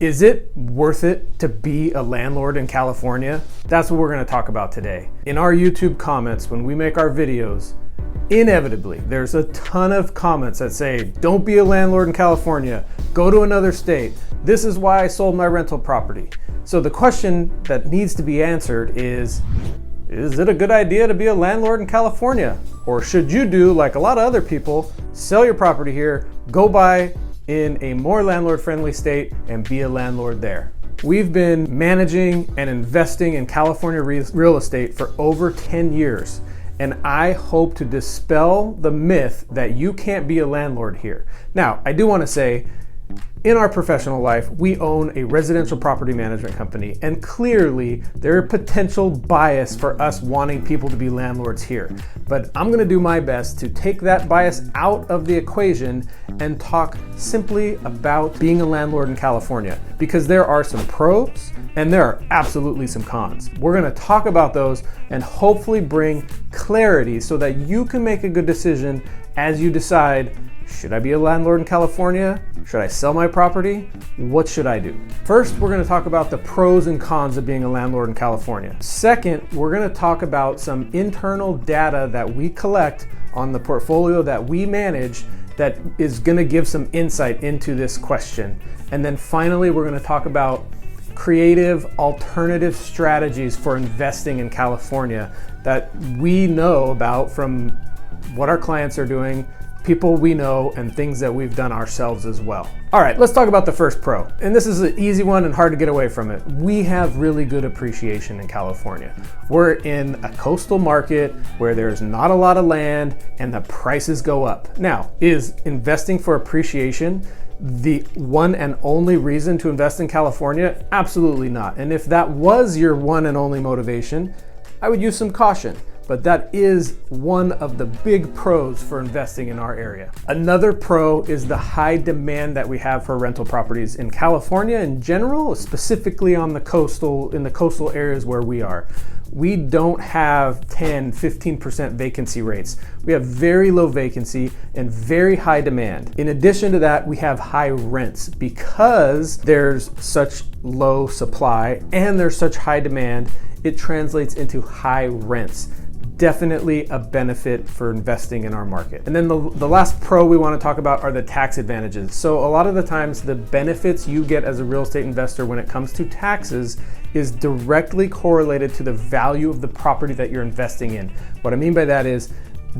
Is it worth it to be a landlord in California? That's what we're going to talk about today. In our YouTube comments, when we make our videos, inevitably, there's a ton of comments that say, don't be a landlord in California, go to another state. This is why I sold my rental property. So the question that needs to be answered is it a good idea to be a landlord in California? Or should you do like a lot of other people, sell your property here, go buy in a more landlord-friendly state and be a landlord there? We've been managing and investing in California real estate for over 10 years. And I hope to dispel the myth that you can't be a landlord here. Now, I do want to say, in our professional life, we own a residential property management company, and clearly there are potential bias for us wanting people to be landlords here. But I'm going to do my best to take that bias out of the equation and talk simply about being a landlord in California, because there are some pros and there are absolutely some cons. We're going to talk about those and hopefully bring clarity so that you can make a good decision as you decide, should I be a landlord in California? Should I sell my property? What should I do? First, we're going to talk about the pros and cons of being a landlord in California. Second, we're going to talk about some internal data that we collect on the portfolio that we manage that is going to give some insight into this question. And then finally, we're going to talk about creative alternative strategies for investing in California that we know about from what our clients are doing, people we know, and things that we've done ourselves as well. All right, let's talk about the first pro. And this is an easy one and hard to get away from it. We have really good appreciation in California. We're in a coastal market where there's not a lot of land and the prices go up. Now, is investing for appreciation the one and only reason to invest in California? Absolutely not. And if that was your one and only motivation, I would use some caution. But that is one of the big pros for investing in our area. Another pro is the high demand that we have for rental properties in California in general, specifically in the coastal areas where we are. We don't have 10, 15% vacancy rates. We have very low vacancy and very high demand. In addition to that, we have high rents because there's such low supply and there's such high demand. It translates into high rents. Definitely a benefit for investing in our market. And then the last pro we want to talk about are the tax advantages. So a lot of the times the benefits you get as a real estate investor when it comes to taxes is directly correlated to the value of the property that you're investing in. What I mean by that is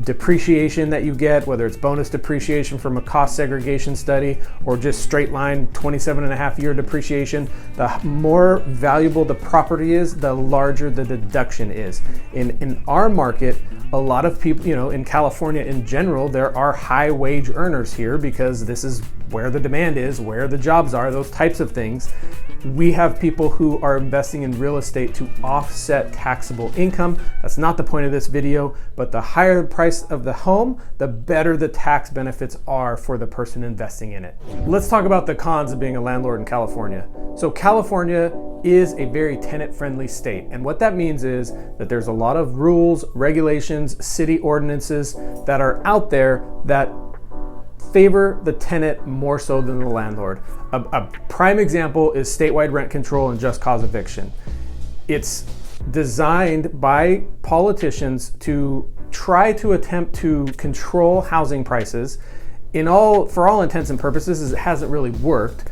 depreciation that you get, whether it's bonus depreciation from a cost segregation study or just straight line 27.5-year depreciation. The more valuable the property is, the larger the deduction is. In our market, a lot of people, in California in general, there are high wage earners here because this is where the demand is, where the jobs are, those types of things. We have people who are investing in real estate to offset taxable income. That's not the point of this video, but the higher the price of the home, the better the tax benefits are for the person investing in it. Let's talk about the cons of being a landlord in California. So California is a very tenant-friendly state. And what that means is that there's a lot of rules, regulations, city ordinances that are out there that favor the tenant more so than the landlord. A prime example is statewide rent control and just cause eviction. It's designed by politicians to try to attempt to control housing prices. For all intents and purposes, it hasn't really worked.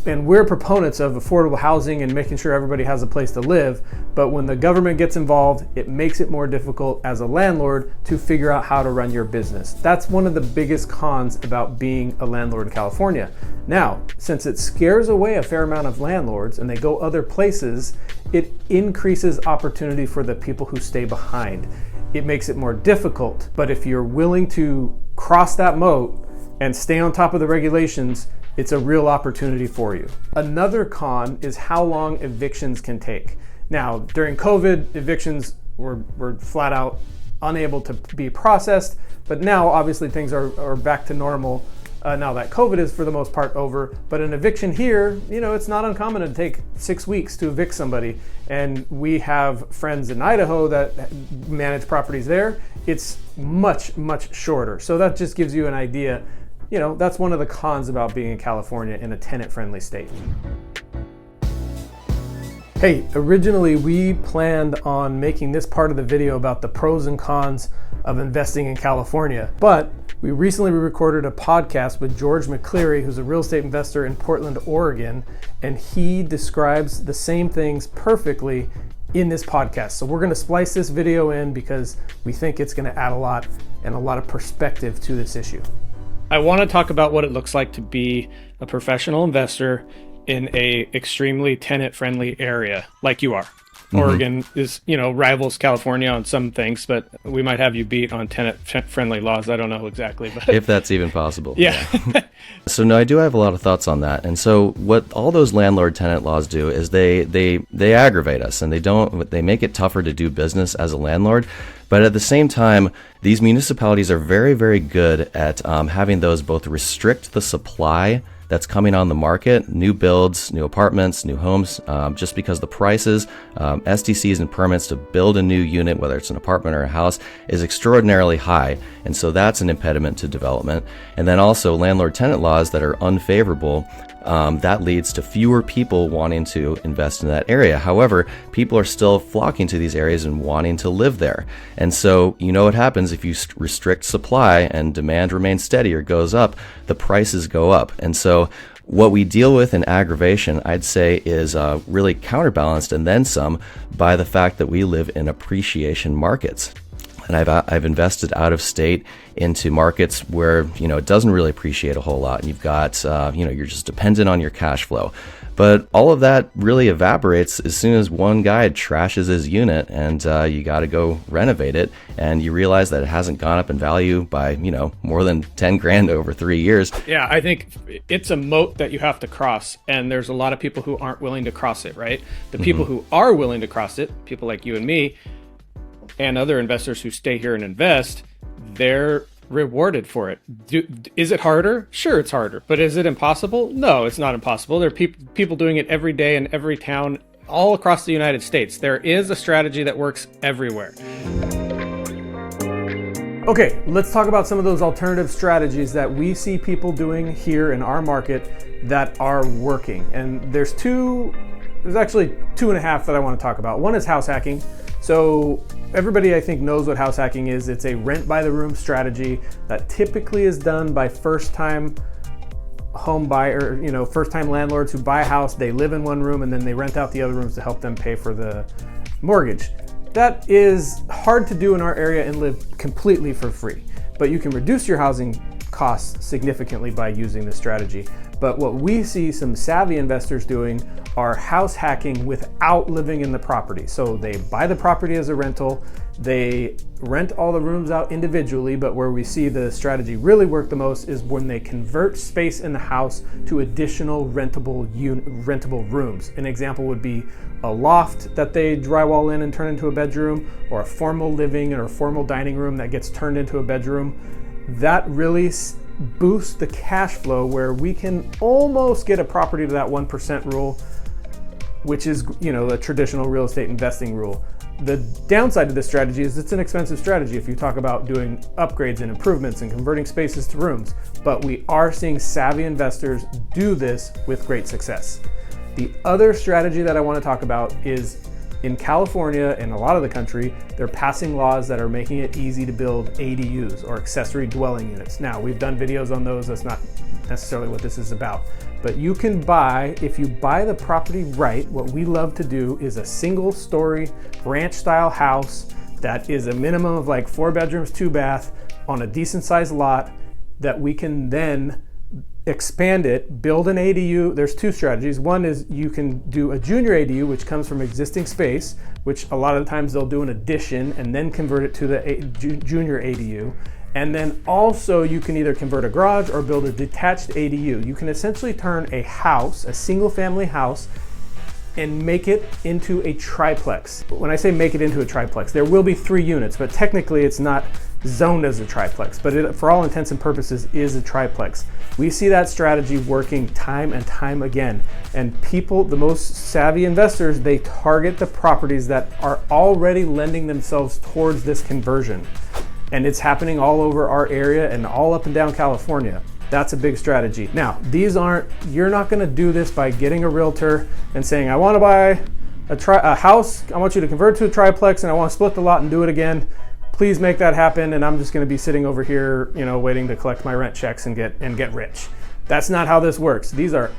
And we're proponents of affordable housing and making sure everybody has a place to live. But when the government gets involved, it makes it more difficult as a landlord to figure out how to run your business. That's one of the biggest cons about being a landlord in California. Now, since it scares away a fair amount of landlords and they go other places, it increases opportunity for the people who stay behind. It makes it more difficult. But if you're willing to cross that moat and stay on top of the regulations, it's a real opportunity for you. Another con is how long evictions can take. Now, during COVID, evictions were flat out unable to be processed, but now obviously things are back to normal now that COVID is for the most part over. But an eviction here, it's not uncommon to take 6 weeks to evict somebody. And we have friends in Idaho that manage properties there. It's much, much shorter. So that just gives you an idea that's one of the cons about being in California in a tenant-friendly state. Hey, originally we planned on making this part of the video about the pros and cons of investing in California, but we recently recorded a podcast with George McClary, who's a real estate investor in Portland, Oregon, and he describes the same things perfectly in this podcast. So we're gonna splice this video in because we think it's gonna add a lot of perspective to this issue. I wanna talk about what it looks like to be a professional investor in a extremely tenant-friendly area like you are. Oregon is, rivals California on some things, but we might have you beat on tenant-friendly laws. I don't know exactly, but if that's even possible. Yeah. So no, I do have a lot of thoughts on that. And so what all those landlord tenant laws do is they aggravate us, and they make it tougher to do business as a landlord. But at the same time, these municipalities are very, very good at having those both restrict the supply that's coming on the market, new builds, new apartments, new homes, just because the prices, SDCs and permits to build a new unit, whether it's an apartment or a house, is extraordinarily high. And so that's an impediment to development. And then also landlord-tenant laws that are unfavorable, that leads to fewer people wanting to invest in that area. However, people are still flocking to these areas and wanting to live there. And so what happens if you restrict supply and demand remains steady or goes up, the prices go up. And so what we deal with in aggravation, I'd say, is really counterbalanced and then some by the fact that we live in appreciation markets. And I've invested out of state into markets where, it doesn't really appreciate a whole lot. And you've got, you're just dependent on your cash flow. But all of that really evaporates as soon as one guy trashes his unit and you got to go renovate it. And you realize that it hasn't gone up in value by, more than 10 grand over 3 years. Yeah, I think it's a moat that you have to cross. And there's a lot of people who aren't willing to cross it, right? The people who are willing to cross it, people like you and me, and other investors who stay here and invest, they're rewarded for it. Is it harder? Sure, it's harder. But is it impossible? No, it's not impossible. There are people doing it every day in every town all across the United States. There is a strategy that works everywhere. Okay, let's talk about some of those alternative strategies that we see people doing here in our market that are working. And there's actually two and a half that I want to talk about. One is house hacking. So everybody, I think, knows what house hacking is. It's a rent by the room strategy that typically is done by first-time home buyer, first-time landlords who buy a house. They live in one room and then they rent out the other rooms to help them pay for the mortgage. That is hard to do in our area and live completely for free. But you can reduce your housing costs significantly by using this strategy. But what we see some savvy investors doing are house hacking without living in the property. So they buy the property as a rental, they rent all the rooms out individually, but where we see the strategy really work the most is when they convert space in the house to additional rentable rooms. An example would be a loft that they drywall in and turn into a bedroom, or a formal living or a formal dining room that gets turned into a bedroom. That really boosts the cash flow, where we can almost get a property to that 1% rule, which is, a traditional real estate investing rule. The downside to this strategy is it's an expensive strategy if you talk about doing upgrades and improvements and converting spaces to rooms, but we are seeing savvy investors do this with great success. The other strategy that I want to talk about is in California and a lot of the country, they're passing laws that are making it easy to build ADUs, or accessory dwelling units. Now, we've done videos on those. That's not necessarily what this is about. But you can buy, if you buy the property right, what we love to do is a single-story ranch-style house that is a minimum of like 4 bedrooms, 2 bath on a decent-sized lot that we can then expand it, build an ADU. There's two strategies. One is you can do a junior ADU, which comes from existing space, which a lot of the times they'll do an addition and then convert it to the junior ADU. And then also you can either convert a garage or build a detached ADU. You can essentially turn a house, a single family house, and make it into a triplex. When I say make it into a triplex, there will be 3 units, but technically it's not zoned as a triplex, but it, for all intents and purposes, is a triplex. We see that strategy working time and time again. And people, the most savvy investors, they target the properties that are already lending themselves towards this conversion. And it's happening all over our area and all up and down California. That's a big strategy. Now, you're not gonna do this by getting a realtor and saying, I wanna buy a house, I want you to convert to a triplex and I wanna split the lot and do it again. Please make that happen, and I'm just gonna be sitting over here, waiting to collect my rent checks and get rich. That's not how this works. These are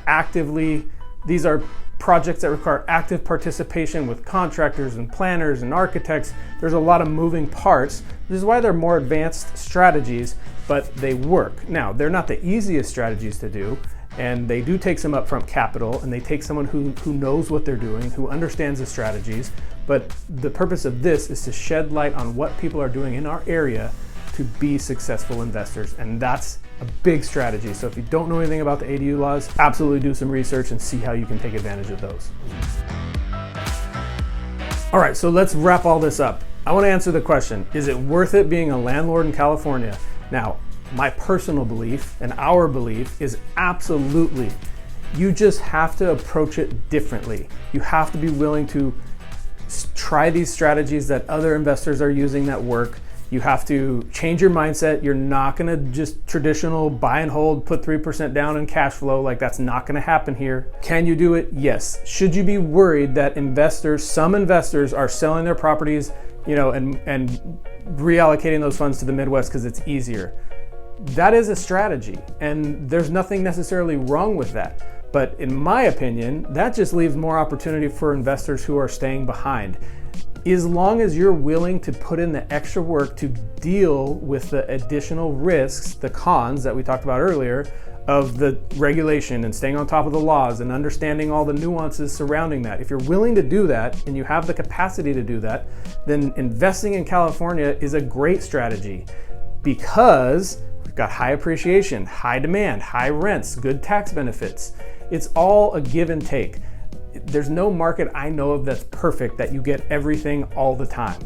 projects that require active participation with contractors and planners and architects. There's a lot of moving parts. This is why they're more advanced strategies, but they work. Now, they're not the easiest strategies to do, and they do take some upfront capital, and they take someone who knows what they're doing, who understands the strategies. But the purpose of this is to shed light on what people are doing in our area to be successful investors, and that's a big strategy. So if you don't know anything about the ADU laws, absolutely do some research and see how you can take advantage of those. All right, so let's wrap all this up. I want to answer the question, is it worth it being a landlord in California? Now, my personal belief and our belief is absolutely. You just have to approach it differently. You have to be willing to try these strategies that other investors are using that work. You have to change your mindset. You're not gonna just traditional buy and hold, put 3% down in cash flow. Like, that's not gonna happen here. Can you do it? Yes. Should you be worried that some investors are selling their properties, and reallocating those funds to the Midwest because it's easier? That is a strategy, and there's nothing necessarily wrong with that. But in my opinion, that just leaves more opportunity for investors who are staying behind. As long as you're willing to put in the extra work to deal with the additional risks, the cons that we talked about earlier, of the regulation and staying on top of the laws and understanding all the nuances surrounding that. If you're willing to do that and you have the capacity to do that, then investing in California is a great strategy, because we've got high appreciation, high demand, high rents, good tax benefits. It's all a give and take. There's no market I know of that's perfect, that you get everything all the time.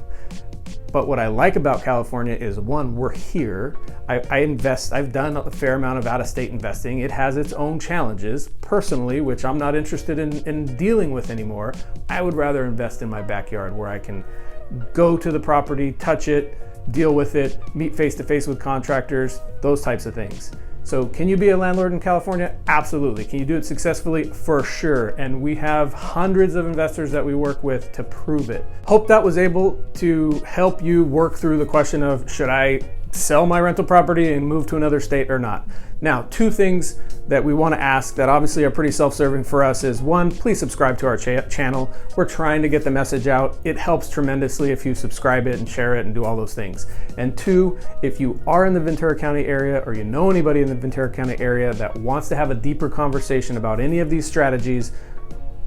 But what I like about California is, one, we're here. I've done a fair amount of out-of-state investing. It has its own challenges, personally, which I'm not interested in dealing with anymore. I would rather invest in my backyard, where I can go to the property, touch it, deal with it, meet face-to-face with contractors, those types of things. So can you be a landlord in California? Absolutely. Can you do it successfully? For sure. And we have hundreds of investors that we work with to prove it. Hope that was able to help you work through the question of, should I sell my rental property and move to another state or not? Now, two things that we want to ask that obviously are pretty self-serving for us is, one, please subscribe to our channel. We're trying to get the message out. It helps tremendously if you subscribe it and share it and do all those things. And two, if you are in the Ventura County area, or you know anybody in the Ventura County area that wants to have a deeper conversation about any of these strategies,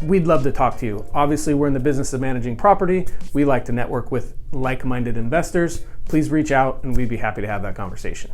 we'd love to talk to you. Obviously, we're in the business of managing property. We like to network with like-minded investors. Please reach out and we'd be happy to have that conversation.